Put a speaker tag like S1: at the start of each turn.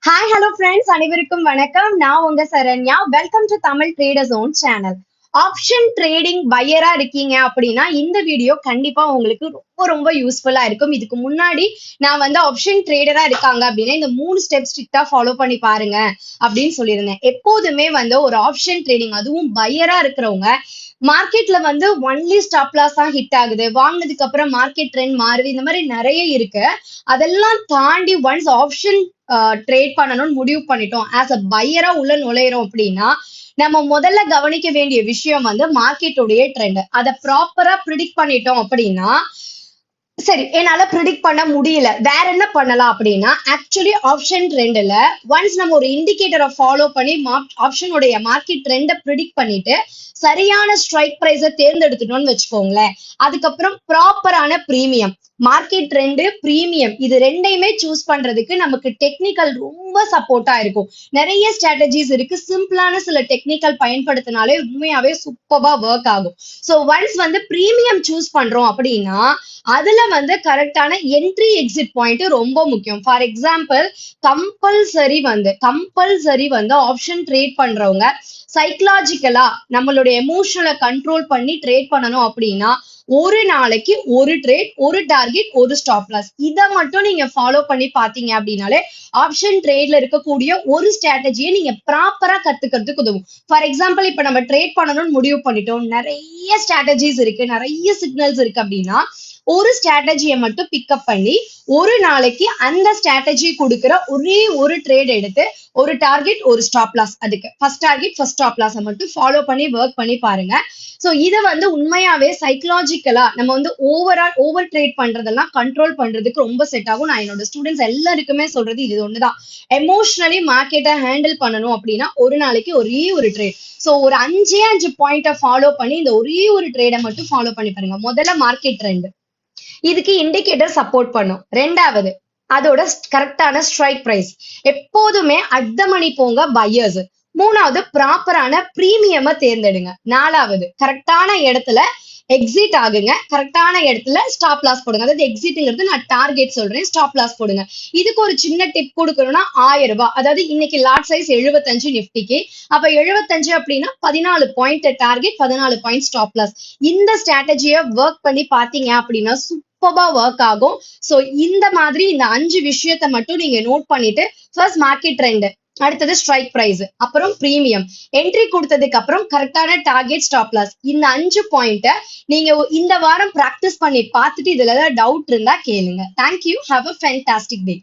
S1: Hi hello friends, அனைவருக்கும் வணக்கம். நான் உங்க Saranya. Welcome to Tamil traders own channel. Option trading பையரா இருக்கீங்க அப்படின்னா இந்த வீடியோ கண்டிப்பா உங்களுக்கு ரொம்ப ரொம்ப யூஸ்ஃபுல்லா இருக்கும். இதுக்கு முன்னாடி நான் ஆப்ஷன் ட்ரேடரா இருக்காங்க அப்படின்னா இந்த 3 ஸ்டெப்ஸ் ஸ்ட்ரிக்டா ஃபாலோ பண்ணி பாருங்க அப்படின்னு சொல்லியிருந்தேன். எப்போதுமே ஒரு ஆப்ஷன் ட்ரேடிங், அதுவும் பையரா இருக்கிறவங்க, மார்க்கெட்ல ஒன்லி ஸ்டாப் லாஸ் தான் ஹிட் ஆகுது, வாங்கினதுக்கு அப்புறம் மார்க்கெட் ட்ரெண்ட் மாறுது, இந்த மாதிரி நிறைய இருக்கு. அதெல்லாம் தாண்டி ஒன்ஸ் ஆப்ஷன் ட்ரேட் பண்ணணும்னு முடிவு பண்ணிட்டோம், ஆஸ் அ பையரா உள்ள நுழையிறோம் அப்படின்னா நம்ம முதல்ல கவனிக்க வேண்டிய விஷயம் மார்க்கெட்டோடைய ட்ரெண்ட். அதை ப்ராப்பரா ப்ரிடிக்ட் பண்ணிட்டோம் அப்படின்னா, சரி என்னால ப்ரிடிக்ட் பண்ண முடியல, வேற என்ன பண்ணலாம் அப்படின்னா, ஆக்சுவலி ஆப்ஷன் ட்ரெண்ட்ல ஒன்ஸ் நம்ம ஒரு இண்டிகேட்டரை ஃபாலோ பண்ணி ஆப்ஷனுடைய மார்க்கெட் ட்ரெண்டை ப்ரிடிக்ட் பண்ணிட்டு சரியான ஸ்ட்ரைக் பிரைஸை தேர்ந்தெடுத்துட்டோம்னு வச்சுக்கோங்களேன். அதுக்கப்புறம் ப்ராப்பரான பிரீமியம், மார்க்கெட் ட்ரெண்டு, பிரீமியம், இது ரெண்டையுமே சூஸ் பண்றதுக்கு நமக்கு டெக்னிக்கல் ரொம்ப சப்போர்ட்டா இருக்கும். நிறைய ஸ்ட்ராட்டஜிஸ் இருக்கு. சிம்பிளான சில டெக்னிக்கல் பயன்படுத்தினாலே உண்மையாவே சூப்பரா ஒர்க் ஆகும். ஸோ ஒன்ஸ் பிரீமியம் சூஸ் பண்றோம் அப்படின்னா அதுல கரெக்டான என்ட்ரி எக்ஸிட் பாயிண்ட் ரொம்ப முக்கியம். For example, compulsory option trade பண்றவங்க சைக்கலாஜிக்கலா நம்மளுடைய எமோஷனலை கண்ட்ரோல் பண்ணி ட்ரேட் பண்ணணும் அப்படின்னா ஒரு நாளைக்கு ஒரு ட்ரேட், ஒரு டார்கெட், ஒரு ஸ்டாப் லாஸ், இதை மட்டும் நீங்க ஃபாலோ பண்ணி பாத்தீங்க அப்படின்னாலே ஆப்ஷன் ட்ரேட்ல இருக்கக்கூடிய ஒரு ஸ்ட்ராட்டஜியை நீங்க ப்ராப்பரா கத்துக்கிறதுக்கு உதவும். ஃபார் எக்ஸாம்பிள், இப்ப நம்ம ட்ரேட் பண்ணணும்னு முடிவு பண்ணிட்டோம், நிறைய ஸ்ட்ராட்டஜிஸ் இருக்கு, நிறைய சிக்னல்ஸ் இருக்கு அப்படின்னா ஒரு ஸ்ட்ராட்டஜியை மட்டும் பிக்கப் பண்ணி ஒரு நாளைக்கு அந்த ஸ்ட்ராட்டஜி கொடுக்கிற ஒரே ஒரு ட்ரேட் எடுத்து ஒரு டார்கெட், ஒரு ஸ்டாப் லாஸ், அதுக்கு first target first stop loss மட்டும் ஃபாலோ பண்ணி ஒர்க் பண்ணி பாருங்க. ஸோ இதை உண்மையாவே சைக்கலாஜிக்கலா நம்ம ஓவர் ட்ரேட் பண்றதெல்லாம் கண்ட்ரோல் பண்றதுக்கு ரொம்ப செட் ஆகும். நான் என்னோட ஸ்டூடெண்ட்ஸ் எல்லாருக்குமே சொல்றது இது ஒண்ணுதான். எமோஷனலி மார்க்கெட்டை ஹேண்டில் பண்ணணும் அப்படின்னா ஒரு நாளைக்கு ஒரே ஒரு ட்ரேட், ஸோ ஒரு 5 பாயிண்ட்டை ஃபாலோ பண்ணி இந்த ஒரே ஒரு ட்ரேடை மட்டும் ஃபாலோ பண்ணி பாருங்க. முதல்ல மார்க்கெட் ட்ரெண்ட், இதுக்கு இண்டிகேட்டர் சப்போர்ட் பண்ணும். ரெண்டாவது அதோட கரெக்டான ஸ்ட்ரைக் பிரைஸ், எப்போதுமே அட் த மணி போங்க பையர்ஸ். மூணாவது ப்ராப்பரான பிரீமியமை தேர்ந்தெடுங்க. நாலாவது கரெக்டான இடத்துல எக்ஸிட் ஆகுங்க, கரெக்டான இடத்துல ஸ்டாப் லாஸ் போடுங்க. அதாவது எக்ஸிட்ங்கிறது நான் டார்கெட் சொல்றேன், ஸ்டாப் லாஸ் போடுங்க. இதுக்கு ஒரு சின்ன டிப் கொடுக்கணும்னா 1000 ரூபாய், அதாவது இன்னைக்கு லாட் சைஸ் 75 நிஃப்டிக்கு, அப்ப 75 அப்படின்னா 14 point target, 14 point stop loss. இந்த ஸ்ட்ராட்டஜியை ஒர்க் பண்ணி பாத்தீங்க அப்படின்னா சூப்பரா ஒர்க் ஆகும். சோ இந்த மாதிரி இந்த 5 விஷயத்தை மட்டும் நீங்க நோட் பண்ணிட்டு, ஃபர்ஸ்ட் மார்க்கெட் ட்ரெண்ட், அடுத்தது ஸ்ட்ரைக் பிரைஸ், அப்புறம் பிரீமியம், என்ட்ரி கொடுத்ததுக்கு அப்புறம் கரெக்டான டார்கெட், ஸ்டாப் லாஸ், இந்த 5 பாயிண்ட நீங்க இந்த வாரம் பிராக்டிஸ் பண்ணி பார்த்துட்டு இதுல ஏதாவது டவுட் இருந்தா கேளுங்க. Thank you. Have a fantastic day.